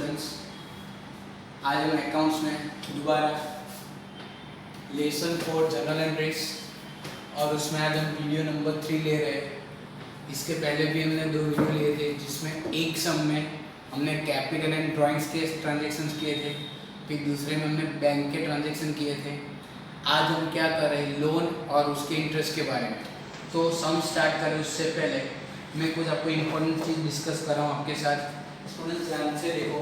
Students, आज हम accounts में दोबारा लेसन 4 जनरल एंट्रीज और उसमें आज हम वीडियो नंबर 3 ले रहे हैं। इसके पहले भी हमने 2 वीडियो लिए थे जिसमें एक सम में हमने कैपिटल एंड ड्राइंग्स के ट्रांजेक्शन्स किए थे, फिर दूसरे में हमने बैंक के ट्रांजेक्शन किए थे। आज हम क्या कर रहे हैं, लोन और उसके इंटरेस्ट के बारे में। तो सम स्टार्ट करें उससे पहले मैं कुछ आपको इम्पोर्टेंट चीज़ डिस्कस कर रहा हूँ आपके साथ। स्टूडेंट्स ध्यान से देखो,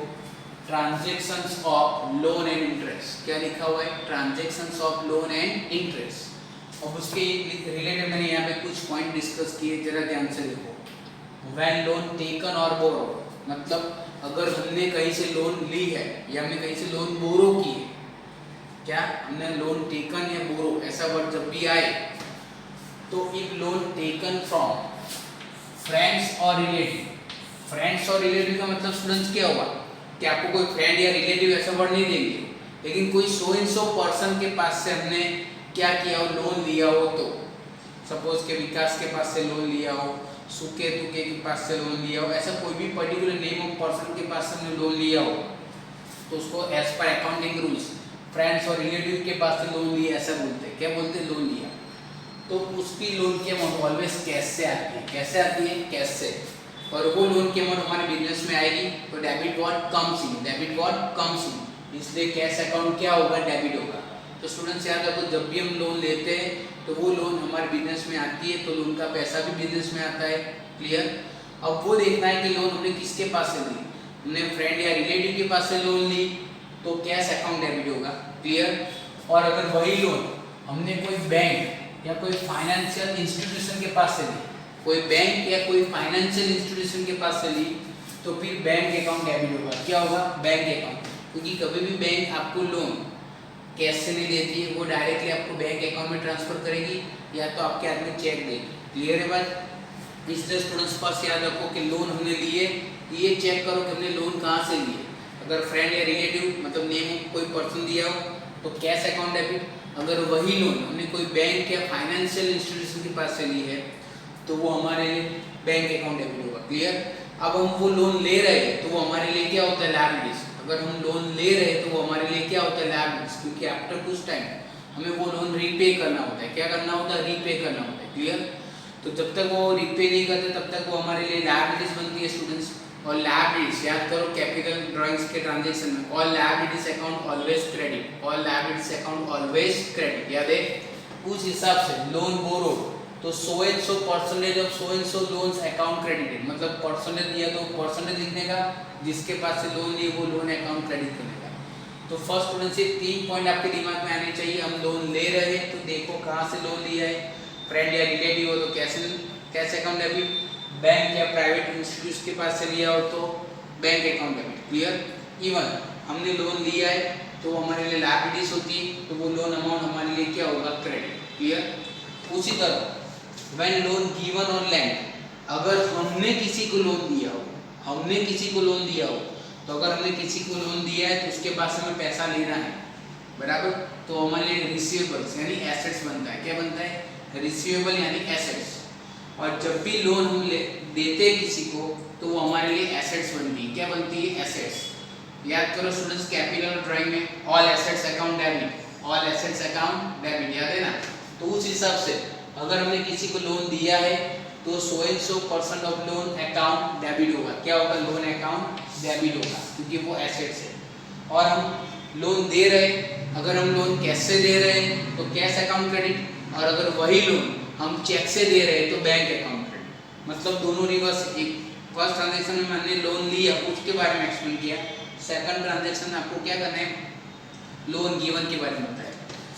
transactions of loan and interest क्या लिखा हुआ है, transactions of loan and interest. और उसके रिलेटेड मैंने यहाँ पे कुछ पॉइंट डिस्कस किए, जरा ध्यान से देखो। व्हेन लोन टेकन और बोरो, मतलब अगर हमने कहीं से लोन ली है या हमने कहीं से लोन बोरो की है, क्या हमने लोन टेकन या बोरो ऐसा वर्ड जब भी आए तो if loan taken from friends और रिलेटिव, फ्रेंड्स और रिलेटिव का मतलब स्टूडेंट्स क्या होगा कि आपको कोई फ्रेंड या रिलेटिव ऐसा वर्ड नहीं देंगे, लेकिन कोई सो एंड सो पर्सन के पास से हमने क्या किया हो, लोन लिया हो। तो सपोज के विकास के पास से लोन लिया हो, सुके तुके के पास से लोन लिया हो, ऐसा कोई भी पर्टिकुलर नेम ऑफ पर्सन के पास से हमने लोन लिया हो तो उसको as per accounting rules friends और रिलेटिव के पास से लोन लिया ऐसा बोलते हैं। क्या बोलते हैं, लोन लिया। तो उसकी लोन की अमाउंट ऑलवेज कैश से आती है। कैसे आती है, कैश से। और वो लोन की अमाउंट हमारे बिजनेस में आएगी तो debit word comes in, debit word comes in, इसलिए कैश अकाउंट क्या होगा, डेबिट होगा। तो स्टूडेंट्स याद रखो, जब भी हम लोन लेते हैं तो वो लोन हमारे बिजनेस में आती है तो लोन का पैसा भी बिजनेस में आता है। क्लियर। अब वो देखना है कि लोन हमने किसके पास से ली, हमने फ्रेंड या रिलेटिव के पास से लोन ली तो कैश अकाउंट डेबिट होगा। क्लियर। और अगर वही लोन हमने कोई बैंक या कोई फाइनेंशियल इंस्टीट्यूशन के पास से ली, कोई बैंक या कोई फाइनेंशियल इंस्टीट्यूशन के पास से ली तो फिर बैंक अकाउंट डेबिट होगा। क्या होगा, बैंक अकाउंट। क्योंकि कभी भी बैंक आपको लोन कैश से नहीं देती है, वो डायरेक्टली आपको बैंक अकाउंट में ट्रांसफर करेगी या तो आपके हाथ में चेक देगी। क्लियर है बात। इसलिए स्टूडेंट्स पास याद रखो कि लोन हमने लिए, ये चेक करो कि हमने लोन कहाँ से लिए। अगर फ्रेंड या रिलेटिव मतलब नेम कोई पर्सन दिया हो तो कैश अकाउंट डेबिट। अगर वही लोन हमने कोई बैंक या फाइनेंशियल इंस्टीट्यूशन के पास से ली है तो वो हमारे लिए बैंक अकाउंट डेबिट होगा। क्लियर। अब हम वो लोन ले रहे हैं तो वो हमारे लिए क्या होता है, लायबिलिटीज। अगर हम लोन ले रहे हैं तो वो हमारे लिए क्या होता है, लायबिलिटीज, क्योंकि आफ्टर कुछ टाइम हमें वो लोन रीपे करना होता है। क्या करना होता है, रीपे करना होता है। क्लियर। तो जब तक वो रीपे नहीं करते तब तक वो हमारे लिए लायबिलिटीज बनती है स्टूडेंट्स। और लायबिलिटीज याद करो, कैपिटल ड्राइंग्स के ट्रांजेक्शन में all liabilities account always credit, all liabilities account always credit. याद है। उस हिसाब से लोन बोरो तो so and so percentage of so and so loans account credited, मतलब परसेंटेज दिया तो परसेंटेज लिखने का, जिसके पास से लोन लिए वो लोन अकाउंट क्रेडिट करने का। तो फर्स्ट स्टूडेंट से 3 पॉइंट आपके दिमाग में आने चाहिए। हम लोन ले रहे हैं तो देखो कहाँ से लोन लिया है, फ्रेंड या रिलेटिव हो तो कैश अकाउंट डेबिट, बैंक या प्राइवेट इंस्टीट्यूट के पास से लिया हो तो bank account debit. Clear. Even हमने लोन लिया है तो हमारे लिए लायबिलिटीज होती है तो वो लोन अमाउंट हमारे लिए क्या होगा, क्रेडिट। क्लियर। उसी तरह when loan given on land, अगर हमने किसी को लोन दिया हो, हमने किसी को लोन दिया हो तो अगर हमने किसी को लोन दिया है तो उसके पास हमें पैसा लेना है, बराबर, तो हमारे लिए रिसीवेबल्स यानी एसेट्स बनता है। क्या बनता है, रिसीवेबल यानी एसेट्स। और जब भी लोन हम देते हैं किसी को तो वो हमारे लिए एसेट्स बनती है। क्या बनती है, एसेट्स। याद करो स्टूडेंट्स, कैपिटल ड्राइंग में all assets account debit, all assets account debit, याद है ना। तो उस हिसाब से अगर हमने किसी को लोन दिया है तो so and so percent of loan account debit होगा। क्या होगा, लोन अकाउंट डेबिट होगा, क्योंकि वो एसेट्स है। और हम लोन दे रहे, अगर हम लोन कैश से दे रहे हैं तो कैश अकाउंट क्रेडिट, और अगर वही लोन हम चेक से दे रहे हैं तो बैंक अकाउंट क्रेडिट। मतलब दोनों रिवर्स। एक फर्स्ट ट्रांजेक्शन में मैंने लोन लिया उसके बारे में एक्सप्लेन किया, सेकंड ट्रांजेक्शन में आपको क्या करना है, लोन गिवन के बारे में बताया।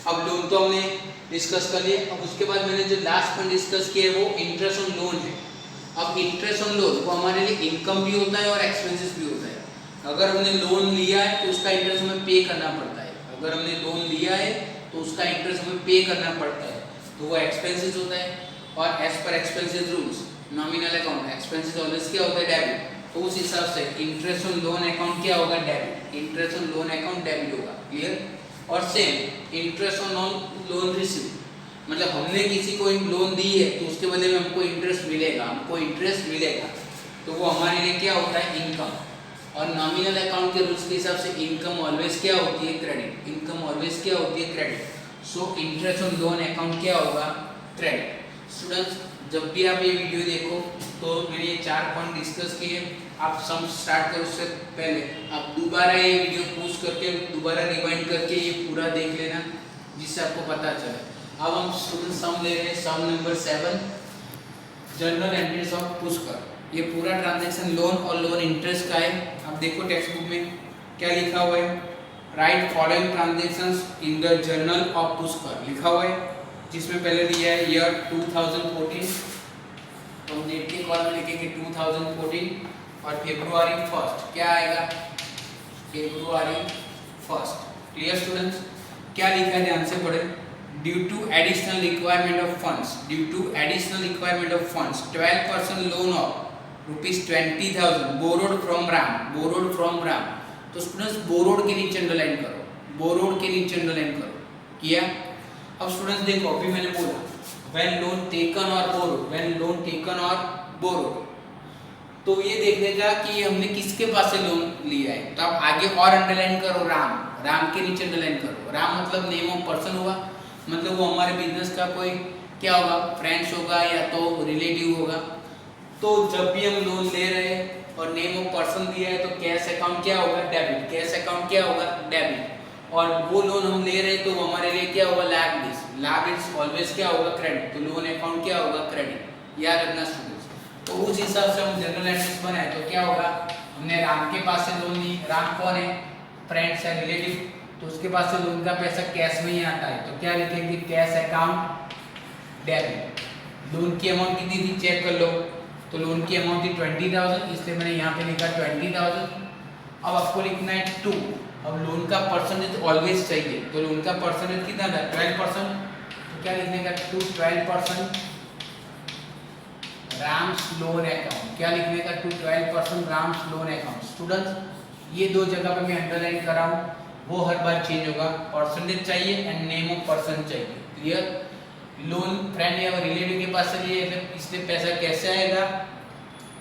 अब लोन तो हमने डिस्कस कर लिए। अब उसके बाद मैंने जो लास्ट पॉइंट डिस्कस किया है वो इंटरेस्ट ऑन लोन है। अब इंटरेस्ट ऑन लोन वो हमारे लिए इनकम भी होता है और एक्सपेंसेस भी होता है। अगर हमने लोन लिया है तो उसका इंटरेस्ट हमें पे करना पड़ता है। अगर हमने लोन लिया है तो उसका इंटरेस्ट हमें पे करना पड़ता है तो वो एक्सपेंसेस होता है। और as per expenses rules nominal account expenses always क्या होता है, डेबिट। तो उस हिसाब से इंटरेस्ट ऑन लोन अकाउंट क्या होगा, debit. Interest on loan account debit होगा। क्लियर। और same interest on loan receive, मतलब हमने किसी को लोन दी है तो उसके बदले में हमको इंटरेस्ट मिलेगा, हमको इंटरेस्ट मिलेगा तो वो हमारे लिए क्या होता है, इनकम। और नॉमिनल अकाउंट के रूल्स के हिसाब से इनकम ऑलवेज क्या होती है, क्रेडिट। इनकम ऑलवेज क्या होती है, credit. So interest on loan account क्या होगा, क्रेडिट। स्टूडेंट्स जब भी आप ये वीडियो देखो तो मैंने ये 4 पॉइंट डिस्कस किए, आप सम स्टार्ट करो उससे पहले आप दोबारा ये वीडियो पूछ करके दोबारा रिवाइंड करके ये पूरा देख लेना, जिससे आपको पता चले। अब हम स्टूडेंट सम ले रहे हैं, sum number 7, general entries of Pushkar. ये पूरा ट्रांजैक्शन लोन और लोन इंटरेस्ट का है। अब देखो टेक्स्ट बुक में क्या लिखा हुआ है, right following transactions in the journal of Pushkar लिखा हुआ है, जिसमें पहले दिया है ईयर 2014, तो हम डेट के कॉलम में लिखेंगे 2014 और February 1 क्या आएगा, February 1। क्लियर स्टूडेंट्स, क्या लिखा है ध्यान से पढ़े, due to additional requirement of funds, due to additional requirement of funds 12% loan of ₹20,000 borrowed from Ram, borrowed from Ram. तो स्टूडेंट्स बोरोड के नीचे अंडरलाइन करो, बोरोड के नीचे अंडरलाइन करो, किया। अब स्टूडेंट्स देखो अभी मैंने बोला व्हेन लोन टेकन और बोरोड, व्हेन लोन टेकन और बोरोड, तो ये देखने का कि हमने किसके पास से लोन लिया है। तो आप आगे और अंडरलाइन करो राम, राम के नीचे अंडरलाइन करो। राम मतलब नेम ऑफ पर्सन हुआ, मतलब वो हमारे बिजनेस का कोई क्या होगा, फ्रेंड्स होगा या तो रिलेटिव होगा। तो जब भी हम लोन ले रहे हैं और नेम ऑफ पर्सन दिया है तो कैश अकाउंट क्या होगा, डेबिट। कैश अकाउंट क्या होगा, डेबिट। और वो लोन हम ले रहे हैं तो हमारे लिए क्या होगा, लायबिलिटीज। लायबिलिटीज ऑलवेज क्या होगा, क्रेडिट। तो लोन अकाउंट क्या होगा, क्रेडिट। याद रखना स्टूडेंट्स। तो उस हिसाब से हम जनरल एंट्रीज बनाए तो क्या होगा, हमने राम के पास से लोन ली। राम कौन है, फ्रेंड्स है, रिलेटिव। तो उसके पास से लोन का पैसा कैश में ही आता है, तो क्या लिखेंगे, कैश अकाउंट डेबिट। लोन की अमाउंट कितनी थी चेक कर लो, तो लोन की अमाउंट थी 20,000, इसलिए मैंने यहाँ पे लिखा 20,000। अब आपको लिखना है 2। अब लोन का परसेंटेज ऑलवेज चाहिए, तो लोन का परसेंटेज कितना था, 12%। तो क्या लिखने का, 12% राम्स लोन अकाउंट। क्या लिखने का, 12% राम्स लोन अकाउंट। स्टूडेंट्स ये दो जगह पे मैं अंडरलाइन कर रहा हूँ, वो हर बार चेंज होगा। परसेंटेज चाहिए एंड नेम ऑफ पर्सन चाहिए। क्लियर। लोन फ्रेंड या रिलेटिव के पास से लिए, इसलिए पैसा कैसे आएगा,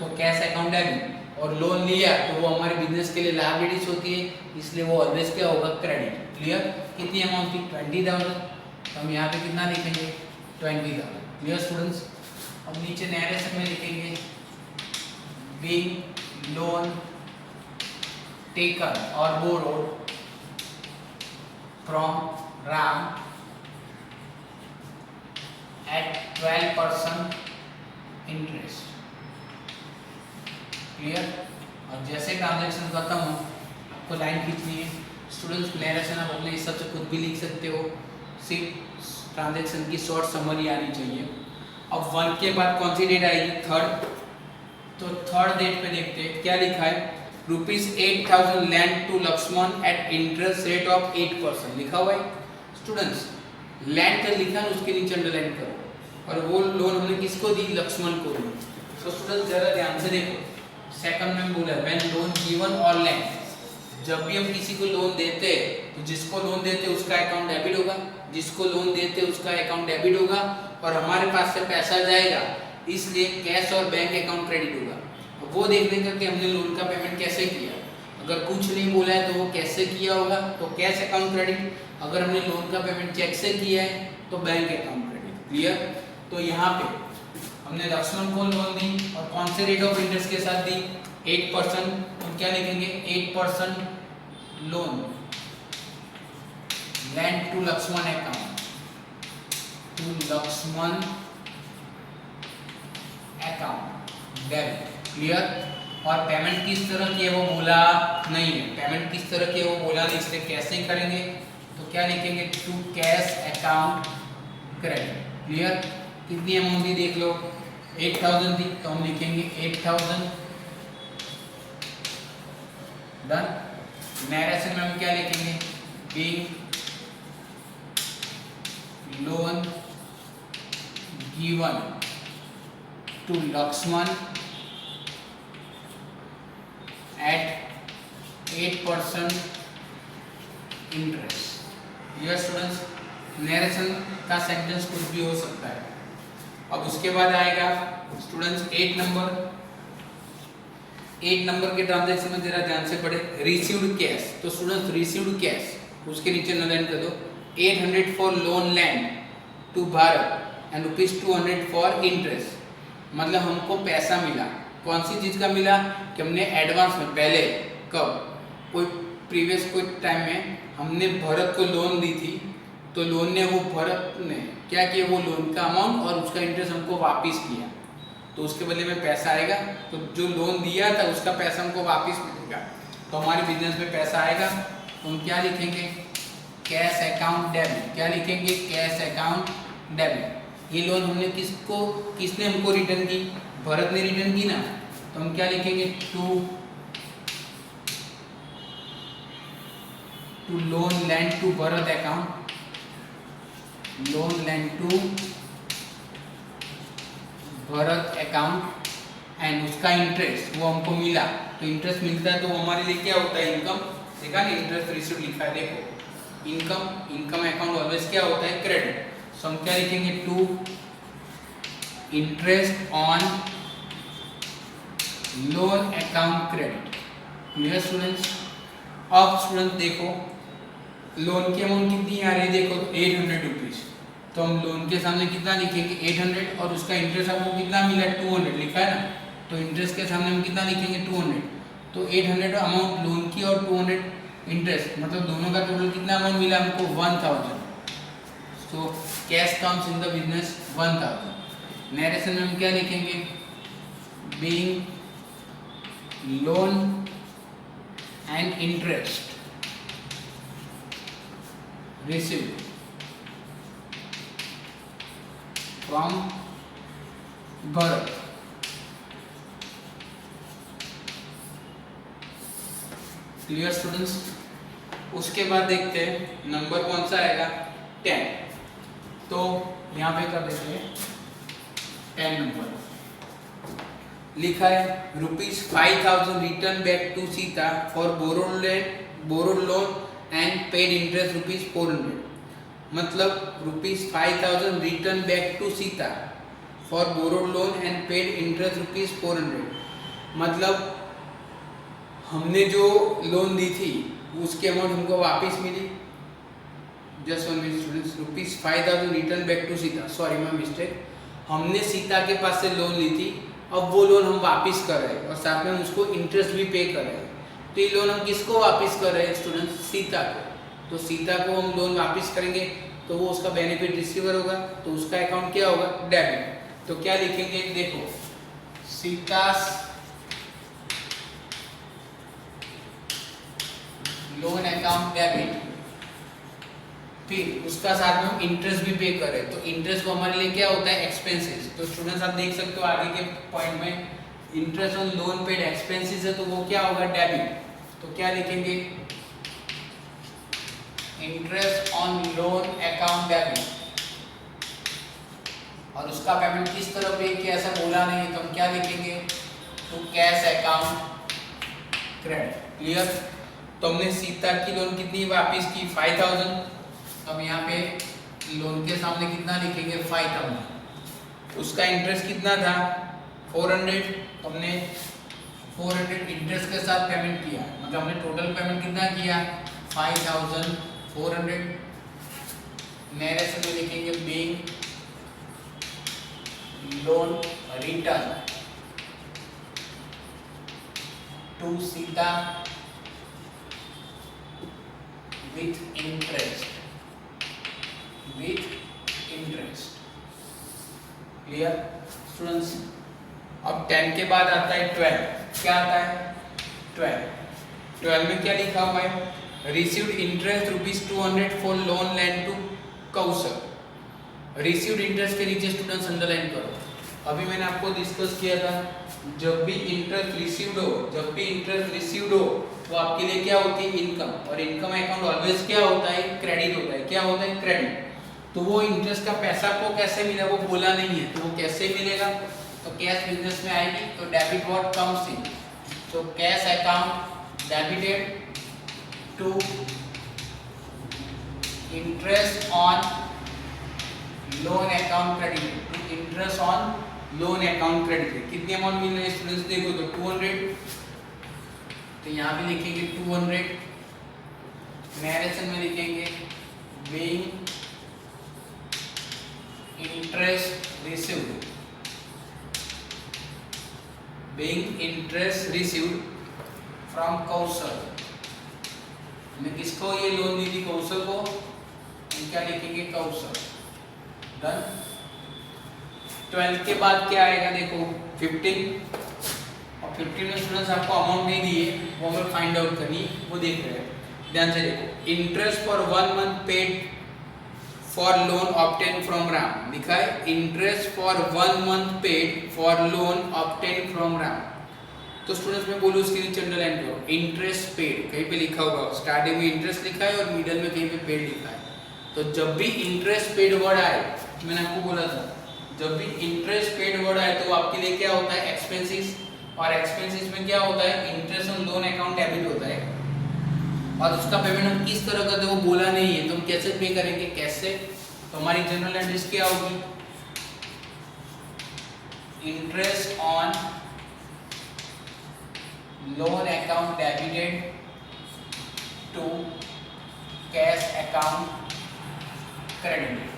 तो कैश अकाउंट डेबिट। और लोन लिया तो वो हमारे बिजनेस के लिए लायबिलिटीज होती है, इसलिए वो ऑलवेज क्या होगा, क्रेडिट। क्लियर। कितनी अमाउंट थी, 20,000। तो हम यहाँ पे कितना लिखेंगे, 20,000। Clear students. अब नीचे नैरेशन में लिखेंगे बीइंग लोन टेकन और borrowed from Ram at 12% interest. Clear. और जैसे ट्रांजैक्शन खत्म हो आपको लाइन खींचनी है। स्टूडेंट्स नैरेशन आप अपने हिसाब से खुद भी लिख सकते हो, सिर्फ ट्रांजैक्शन की शॉर्ट समरी आनी चाहिए। अब 1 के बाद कौन सी डेट आएगी, 3rd। तो 3rd डेट पे देखते हैं क्या लिखा है, ₹8,000 lent to Lakshman at interest rate of 8% लिखा हुआ है। स्टूडेंट्स लैंड का लिखा है उसके नीचे अंडरलाइन करो, और वो लोन हमने किसको दी, लक्ष्मण को दी। तो स्टूडेंट्स जरा ध्यान से देखो, सेकंड में बोला व्हेन लोन गिवन और लैंड, जब भी हम किसी को लोन देते हैं तो जिसको लोन देते हैं उसका अकाउंट डेबिट होगा, जिसको लोन देते हैं उसका अकाउंट डेबिट होगा, और हमारे पास से पैसा जाएगा, इसलिए कैश और बैंक अकाउंट क्रेडिट होगा। वो देखने का कि हमने लोन का पेमेंट कैसे किया। अगर कुछ नहीं बोला है तो वो कैसे किया होगा, तो कैश अकाउंट क्रेडिट। अगर हमने लोन का पेमेंट चेक से किया है तो बैंक अकाउंट क्रेडिट। क्लियर। तो यहाँ पे हमने लक्ष्मण को लोन दी और कौन से रेट ऑफ इंटरेस्ट के साथ दी, 8%। तो क्या लिखेंगे, 8% loan lent to Lakshman account, to Lakshman account debit. Clear. और पेमेंट किस तरह की है वो बोला नहीं है, पेमेंट किस तरह की है वो बोला नहीं, इसलिए कैसे करेंगे, तो क्या लिखेंगे, to cash account credit. Clear. कितनी अमाउंट थी देख लो, 8,000 थी, तो हम लिखेंगे 8,000 डन। नैरेशन में हम क्या लिखेंगे, being loan given to Lakshman at 8% interest. यह स्टूडेंट्स नरेशन का सेंटेंस कुछ भी हो सकता है। अब उसके बाद आएगा स्टूडेंट्स 8 नंबर, 8 नंबर के ट्रांजैक्शन में जरा ध्यान से पढ़े, रिसीव्ड कैश, तो स्टूडेंट्स रिसीव्ड कैश उसके नीचे नोट कर दो 800 for loan lent to Bharat and ₹200 for interest. मतलब हमको पैसा मिला, कौन सी चीज़ का मिला कि हमने एडवांस में पहले कब कोई प्रीवियस कोई टाइम में हमने भरत को लोन दी थी, तो लोन ने वो भरत ने क्या किया, वो लोन का अमाउंट और उसका इंटरेस्ट हमको वापस किया, तो उसके बदले में पैसा आएगा। तो जो लोन दिया था उसका पैसा हमको वापस मिलेगा, तो हमारे बिजनेस में पैसा आएगा। तो हम क्या लिखेंगे, कैश अकाउंट डेबिट। क्या लिखेंगे, कैश अकाउंट डेबिट। ये लोन हमने किसने हमको रिटर्न की, भरत ने रिटर्न की ना, तो हम क्या लिखेंगे, to loan lent to Bharat account, loan lent to Bharat account and उसका इंटरेस्ट वो हमको मिला। तो इंटरेस्ट मिलता है तो हमारे लिए क्या होता है, इनकम। देखा ना, इंटरेस्ट रिसीव लिखा है, देखो इनकम अकाउंट ऑलवेज क्या होता है, क्रेडिट। सो हम क्या लिखेंगे, to interest on loan account credit. Clear students. अब स्टूडेंट देखो लोन की अमाउंट कितनी आ रही है, देखो तो 800 रुपीज़, तो हम लोन के सामने कितना लिखेंगे 800 और उसका इंटरेस्ट हमको कितना मिला 200 लिखा है ना, तो इंटरेस्ट के सामने हम कितना लिखेंगे 200। तो 800 अमाउंट लोन की और 200 इंटरेस्ट, मतलब दोनों का टोटल कितना अमाउंट मिला हमको 1000। So cash comes in the business 1000। Narration में हम क्या लिखेंगे, being loan and interest received from Bharat। Clear students. उसके बाद देखते हैं नंबर कौन सा आएगा, 10। तो यहाँ पे कर देते हैं 10 नंबर लिखा है, ₹5000 return back to Sita for borrowed loan and paid interest ₹400। मतलब ₹5000 return back to Sita for borrowed loan and paid interest ₹400। मतलब हमने जो लोन दी थी उसकी अमाउंट हमको वापस मिली। Just one minute students, ₹5000 return back to Sita, sorry my mistake. हमने सीता के पास से लोन ली थी, अब वो लोन हम वापस कर रहे हैं और साथ में हम उसको इंटरेस्ट भी पे कर रहे हैं। तो ये लोन हम किसको वापस कर रहे हैं स्टूडेंट्स, सीता को। तो सीता को हम लोन वापस करेंगे तो वो उसका बेनिफिट रिसीवर होगा, तो उसका अकाउंट क्या होगा, डेबिट। तो क्या लिखेंगे, देखो सीतास लोन अकाउंट डेबिट, फिर उसका साथ में हम इंटरेस्ट भी पे कर रहे हैं, तो इंटरेस्ट को हमारे लिए क्या होता है, एक्सपेंसेस। तो स्टूडेंट्स आप देख सकते हो आगे के पॉइंट में interest on loan paid expenses है, तो वो क्या होगा, डेबिट। तो क्या लिखेंगे, interest on loan account debit, और उसका पेमेंट किस तरह पे किया ऐसा बोला नहीं है, तो हम क्या लिखेंगे, तो कैश अकाउंट क्रेडिट। क्लियर। तो हमने सीता की लोन कितनी वापस की, 5000। अब यहाँ पे लोन के सामने कितना लिखेंगे, 5000। उसका इंटरेस्ट कितना था, 400। हमने 400 इंटरेस्ट के साथ पेमेंट किया, मतलब हमने टोटल पेमेंट कितना किया, 5400। नरेशन में लिखेंगे being loan return to Sita with interest, clear students. अब 10 के बाद आता है 12। क्या आता है, 12 में क्या लिखा हुआ है, received interest ₹200 for loan lent to Kaushal. Received interest के नीचे स्टूडेंट्स अंडरलाइन करो। अभी मैंने आपको डिस्कस किया था, जब भी इंटरेस्ट रिसीव्ड हो तो आपके लिए क्या होती है, इनकम। और इनकम अकाउंट ऑलवेज क्या होता है, क्रेडिट होता है। क्या होता है, क्रेडिट। तो वो इंटरेस्ट का पैसा आपको कैसे मिला वो बोला नहीं है, तो वो कैसे मिलेगा, तो कैश बिजनेस में आएगी, तो डेबिट व्हाट कम्स इन, तो cash account debited to interest on loan account credit, to interest on loan account credit. कितनी अमाउंट मिल रही है स्टूडेंट्स, देखो तो 200 तो यहाँ पे लिखेंगे 200, नरेशन में लिखेंगे being interest received, being interest received from Kaushal. मैं किसको ये लोन दी थी? कौशल को। हम क्या लिखेंगे? कौशल। डन। 12 के बाद क्या आएगा? देखो 15, और 15 में स्टूडेंट्स आपको अमाउंट नहीं दिए, वो हमें फाइंड आउट करनी, वो देख रहे हैं। ध्यान से देखो, interest for 1 month paid for loan obtain from Ram. लिखा है interest for 1 month paid for loan obtain from Ram. तो स्टूडेंट्स मैं बोलूँ उसके लिए जनरल एंट्री, इंटरेस्ट पेड कहीं पे लिखा होगा, स्टार्टिंग में इंटरेस्ट लिखा है और मिडल में कहीं पे पेड लिखा है। तो जब भी इंटरेस्ट पेड वर्ड आए, मैंने आपको बोला था जब भी इंटरेस्ट पेड वर्ड आए तो आपके लिए क्या होता है? एक्सपेंसेस। और एक्सपेंसेस में क्या होता है? Interest on loan account debit होता है, और उसका पेमेंट हम किस तरह करते हैं वो बोला नहीं है, तो हम कैसे पे करेंगे? कैसे? तो हमारी जनरल एंट्रीज क्या होगी? Interest on loan account debited to cash account credited.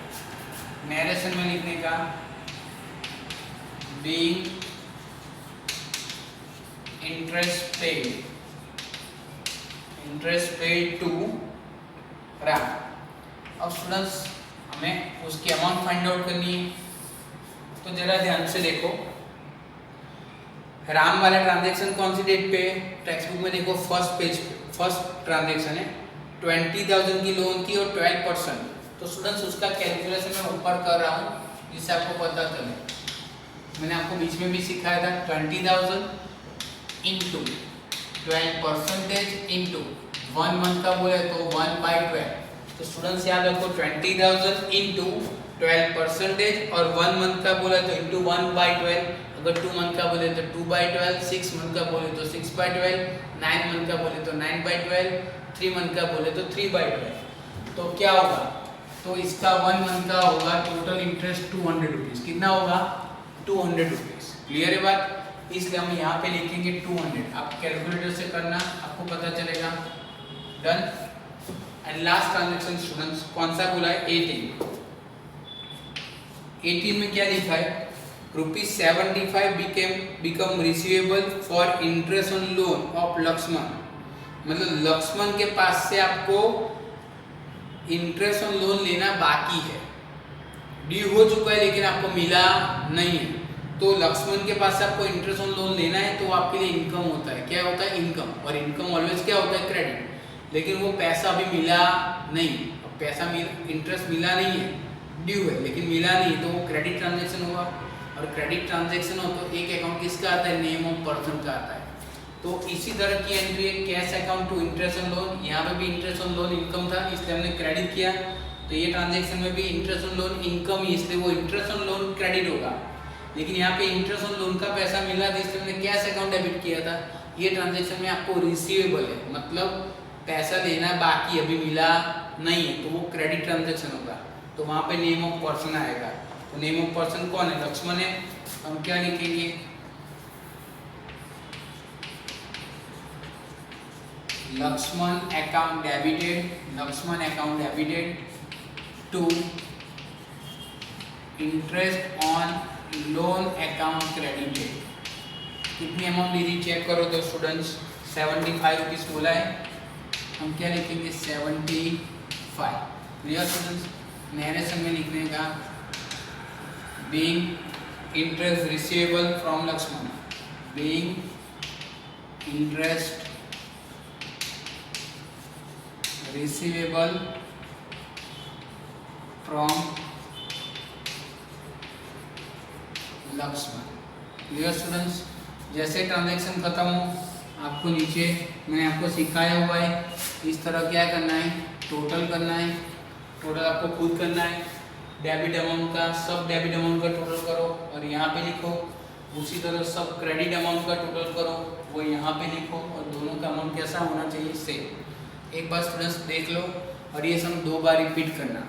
Narration में लिखने का being interest paid to Ram. अब स्टूडेंट्स हमें उसकी अमाउंट फाइंड आउट करनी है, तो जरा ध्यान से देखो, राम वाला ट्रांजैक्शन कौन सी डेट पे? टेक्स्ट बुक में देखो फर्स्ट पेज पे, फर्स्ट ट्रांजैक्शन है 20,000 की लोन थी और 12%। तो स्टूडेंट्स उसका कैलकुलेशन मैं ऊपर कर रहा हूँ जिससे आपको पता चले। मैंने आपको बीच में भी सिखाया था 20,000 इंटू 12% इंटू 1 मंथ का बोले तो 1/12। तो स्टूडेंट्स याद रखो 20,000 इंटू 12% और 1 मंथ का बोले तो इंटू 1/12। अगर 2 मंथ का बोले तो 2/12, 6 मंथ का बोले तो 6/12, 9 मंथ का बोले तो 9/12, 3 मंथ का बोले तो 3/12। तो क्या होगा? तो इसका 1 मंथ का होगा टोटल इंटरेस्ट 200 रुपीज़। कितना होगा? 200 रुपीज़। क्लियर है बात? इसलिए हम यहाँ पे लिखेंगे 200। आप कैलकुलेटर से करना, आपको पता चलेगा। Done. And last transaction students कौन सा बोला है? 18। 18 में क्या लिखा है? ₹75 become receivable for interest on loan of Lakshman. मतलब लक्ष्मण के पास से आपको इंटरेस्ट ऑन लोन लेना बाकी है, ड्यू हो चुका है लेकिन आपको मिला नहीं है। तो लक्ष्मण के पास से आपको इंटरेस्ट ऑन लोन लेना है तो आपके लिए इनकम होता है। क्या होता है? इनकम। और इनकम ऑलवेज क्या होता है? क्रेडिट। लेकिन वो पैसा अभी मिला नहीं, अब पैसा इंटरेस्ट मिला नहीं है, ड्यू है लेकिन मिला नहीं, तो वो क्रेडिट ट्रांजेक्शन होगा। और क्रेडिट ट्रांजेक्शन हो तो एक अकाउंट किसका आता है? नेम ऑफ पर्सन का आता है। तो इसी तरह की एंट्री है cash account to interest on loan. यहाँ पे भी इंटरेस्ट ऑन लोन इनकम था इसलिए हमने क्रेडिट किया, तो ये ट्रांजेक्शन में भी इंटरेस्ट ऑन लोन इनकम ही, इसलिए वो इंटरेस्ट ऑन लोन क्रेडिट होगा। लेकिन यहाँ पे इंटरेस्ट ऑन लोन का पैसा मिला था इसलिए हमने कैश अकाउंट डेबिट किया था। ये ट्रांजेक्शन में आपको रिसीवेबल है, मतलब पैसा लेना बाकी अभी मिला नहीं है, तो वो क्रेडिट ट्रांजेक्शन होगा। तो वहाँ पे नेम ऑफ पर्सन आएगा। तो नेम ऑफ पर्सन कौन है? लक्ष्मण है। हम क्या लिखेंगे? Lakshman account debited, Lakshman account debited to interest on loan account credited. कितनी अमाउंट दी थी चेक करो तो स्टूडेंट्स 75 रुपीज़ बोला है, हम क्या लिखेंगे? 75। Clear students? नरेशन में लिखने का being interest receivable from Lakshman, being interest receivable from Lakshman. Clear students? जैसे ट्रांजैक्शन खत्म हो आपको नीचे मैंने आपको सिखाया हुआ है इस तरह क्या करना है? टोटल करना है। टोटल आपको खुद करना है, डेबिट अमाउंट का, सब डेबिट अमाउंट का टोटल करो और यहाँ पे लिखो। उसी तरह सब क्रेडिट अमाउंट का टोटल करो, वो यहाँ पे लिखो, और दोनों का अमाउंट कैसा होना चाहिए? सेम। एक बार स्टूडेंट्स देख लो और ये सब 2 बार रिपीट करना।